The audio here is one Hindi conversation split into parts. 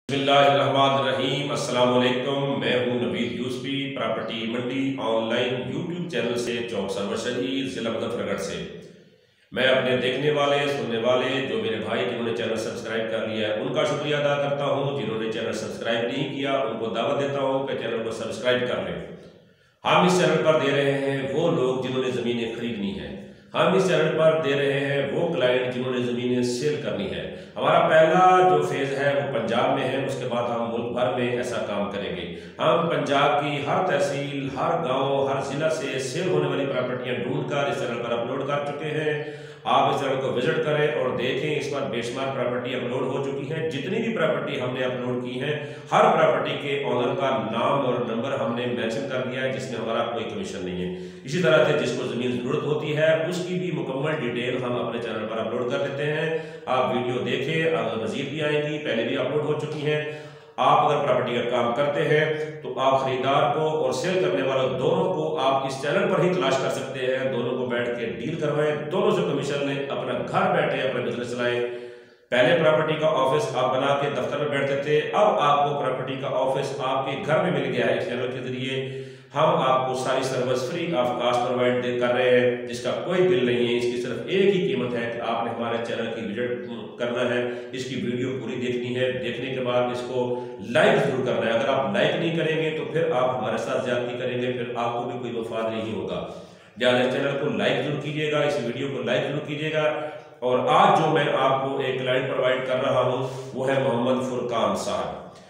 बिस्मिल्लाहिर्रहमानिर्रहीम। अस्सलाम वालेकुम। मैं हूं नवीद यूसुफी, प्रॉपर्टी मंडी ऑनलाइन यूट्यूब चैनल से, चौक सरवर शहीद, जिला मुजफ्फरगढ़ से। मैं अपने देखने वाले, सुनने वाले, जो मेरे भाई जिन्होंने चैनल सब्सक्राइब कर लिया है उनका शुक्रिया अदा करता हूं। जिन्होंने चैनल सब्सक्राइब नहीं किया उनको दावत देता हूं कि चैनल को सब्सक्राइब कर लें। हम इस चैनल पर दे रहे हैं वो लोग जिन्होंने ज़मीनें खरीदनी है। हम इस चैनल पर दे रहे हैं वो क्लाइंट जिन्होंने ज़मीनें सेल करनी है। हमारा पहला जो फेज़ है वो पंजाब में है, उसके बाद हम मुल्क भर में ऐसा काम करेंगे। हम पंजाब की हर तहसील, हर गांव, हर ज़िला से सेल होने वाली प्रॉपर्टियां ढूंढकर इस चैनल पर अपलोड कर चुके हैं। आप इस चैनल को विजिट करें और देखें। इस पर बेशुमार प्रॉपर्टी अपलोड हो चुकी है। जितनी भी प्रॉपर्टी हमने अपलोड की है, हर प्रॉपर्टी के ओनर का नाम और नंबर हमने मेंशन कर दिया है, जिसमें हमारा कोई कमीशन नहीं है। इसी तरह से जिसको ज़मीन ज़रूरत होती है उसकी भी मुकम्मल डिटेल हम अपने चैनल पर अपलोड कर देते हैं। आप वीडियो देखें, अगर मज़ीद भी आएंगी, पहले भी अपलोड हो चुकी हैं। आप अगर प्रॉपर्टी का काम करते हैं तो आप खरीदार को और सेल करने वालों दोनों को आप इस चैनल पर ही तलाश कर सकते हैं। दोनों को बैठ के डील करवाएं, दोनों से कमीशन लें, अपना घर बैठे अपना बिजनेस चलाएं। पहले प्रॉपर्टी का ऑफिस आप बना के दफ्तर में बैठते थे, अब आपको प्रॉपर्टी का ऑफिस आपके घर में मिल गया है। इस चैनल के जरिए हम आपको सारी service free of cost provide कर रहे हैं, जिसका कोई बिल नहीं है। इसकी सिर्फ एक ही कीमत है कि आपने हमारे चैनल की विजिट करना है, इसकी वीडियो पूरी देखनी है, देखने के बाद इसको लाइक जरूर करना है। अगर आप लाइक नहीं करेंगे तो फिर आप हमारे साथ ज्यादती करेंगे, फिर आपको भी कोई वफाद नहीं होगा। लिहाजा चैनल को लाइक जरूर कीजिएगा, इस वीडियो को लाइक जरूर कीजिएगा। और आज जो मैं आपको एक क्लाइंट प्रोवाइड कर रहा हूँ वो है मोहम्मद फुरकान साहब।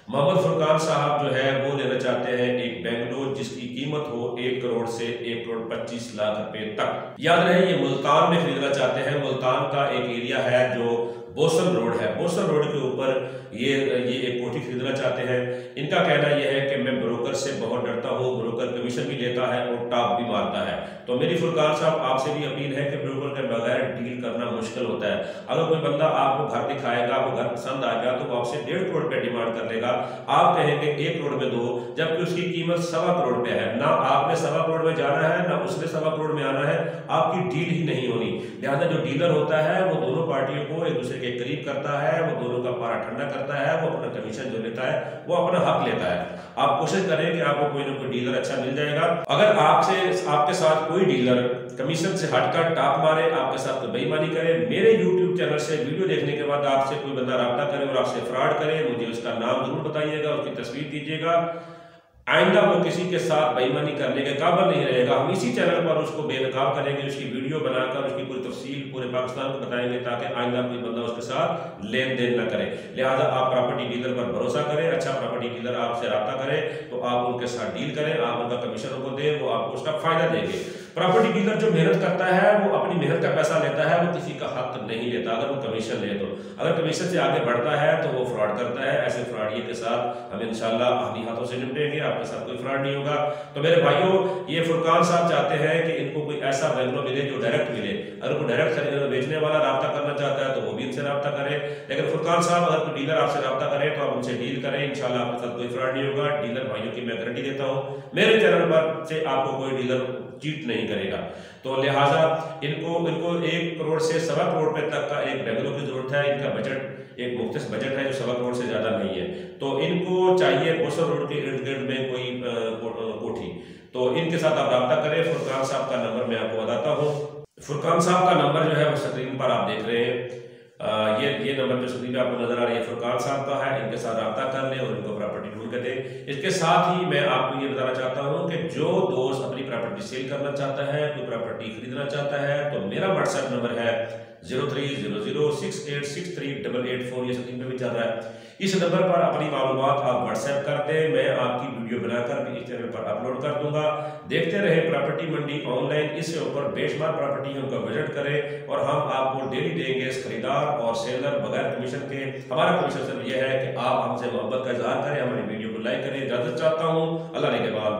मोहम्मद फुरकान साहब जो है वो लेना चाहते हैं एक बेंगलोर जिसकी कीमत हो 1 करोड़ से 1 करोड़ 25 लाख रुपए तक। याद रहे ये मुल्तान में खरीदना चाहते हैं। मुल्तान का एक एरिया है जो बोसन रोड है। बोसन रोड के ऊपर ये एक कोठी खरीदना चाहते हैं। इनका कहना यह है कि मैं ब्रोकर से बहुत डरता हूँ, ब्रोकर कमीशन भी लेता है और टॉप भी मारता है। तो मेरी फुरकान साहब आपसे भी अपील है कि ब्रोकर के बगैर डील करना मुश्किल होता है। अगर कोई बंदा आपको घर दिखाएगा, आपको घर पसंद आ गया तो वो आपसे 1.5 करोड़ रुपए डिमांड कर लेगा। आप कहेंगे 1 करोड़ में दो, जबकि उसकी कीमत 1.25 करोड़ रुपए है। ना आपने 1.25 करोड़ में जाना है, ना उसने 1.25 करोड़ में आना है, आपकी डील ही नहीं होनी। लिहाजा जो डीलर होता है वो दोनों पार्टियों को एक दूसरे के करीब करता है, वो दोनों का पारा ठंडा करता है, वो अपना कमीशन जो लेता है वो अपना हक लेता है। आप कोशिश करें कि आपको कोई ना कोई डीलर अच्छा मिल जाएगा। अगर आपके साथ कोई डीलर कमीशन से हटकर टॉप मारे, आपके साथ कोई बेईमानी करे, मेरे YouTube चैनल से वीडियो देखने के बाद आपसे कोई बंदा राब्ता करे और आपसे फ्रॉड करे, मुझे उसका नाम जरूर बताइएगा, उसकी तस्वीर दीजिएगा। आइंदा वो किसी के साथ बेईमानी करने के काबिल नहीं रहेगा। हम इसी चैनल पर उसको बेनकाब करेंगे, उसकी वीडियो बनाकर उसकी पूरी तफसील पूरे पाकिस्तान को बताएंगे, ताकि आइंदा कोई बंदा उसके साथ लेन देन न करे। लिहाजा आप प्रॉपर्टी डीलर पर भरोसा करें। अच्छा प्रॉपर्टी डीलर आपसे रब्ता करे तो आप उनके साथ डील करें, आप उनका कमीशन उनको दें, वो आपको उसका फायदा देंगे। प्रॉपर्टी डीलर जो मेहनत करता है वो अपनी मेहनत का पैसा लेता है, वो किसी का हक नहीं लेता। अगर वो कमीशन ले तो, अगर कमीशन से आगे बढ़ता है तो वो फ्रॉड करता है। ऐसे फ्रॉडिये के साथ हम इंशाल्लाह अपनी हाथों से निपटेंगे, आपके साथ कोई फ्रॉड नहीं होगा। तो मेरे भाइयों, ये फुरकान साहब चाहते हैं कि इनको कोई ऐसा बेंगलोर मिले जो डायरेक्ट मिले। अगर कोई डायरेक्ट बेचने वाला रब्ता करना चाहता है तो वो भी इनसे रब्ता करे। लेकिन फुरकान साहब अगर कोई डीलर आपसे रब्ता करे तो आप उनसे डील करें, इंशाल्लाह आपके साथ कोई फ्रॉड नहीं होगा। डीलर भाइयों की मैं गारंटी देता हूँ, मेरे चैनल पर से आपको कोई डीलर चीट नहीं करेगा। तो लिहाजा इनको 1 करोड़ से 1.25 करोड़ रुपए तक का एक बेंगलोर की जरूरत है। इनका बजट एक मुख्तस बजट है जो 1.25 करोड़ से ज्यादा नहीं है। तो इनको चाहिए बोसन रोड के इर्द गिर्द में कोई कोठी। तो इनके साथ आप रब्ता करें। फुरकान साहब का नंबर मैं आपको बताता हूँ। फुरकान साहब का नंबर जो है वो स्क्रीन पर आप देख रहे हैं। ये नंबर जो स्क्रीन पे आपको नजर आ रही है फुरकान साहब का है। इनके साथ रब्ता कर लें और इनको प्रॉपर्टी ढूंढ के दें। इसके साथ ही मैं आपको ये बताना चाहता हूँ कि जो दोस्त अपनी प्रॉपर्टी सेल करना चाहता है, कोई प्रॉपर्टी खरीदना चाहता है, तो मेरा व्हाट्सएप नंबर है 030068638884। ये स्क्रीन पे भी चल रहा है। इस नंबर पर अपनी मालूमात आप व्हाट्सएप कर दें, मैं आपकी वीडियो बनाकर भी इस चैनल पर अपलोड कर दूंगा। देखते रहे प्रॉपर्टी मंडी ऑनलाइन, इससे ऊपर बेशुमार प्रॉपर्टियों का विजिट करें और हम आपको डेली देंगे खरीदार और सेलर बगैर कमीशन के। हमारा कमीशन सिर्फ यह है कि आप हमसे मोहब्बत का इजहार करें, हमारी वीडियो को लाइक करें। इजाजत चाहता हूँ, अल्लाह ने के बाद।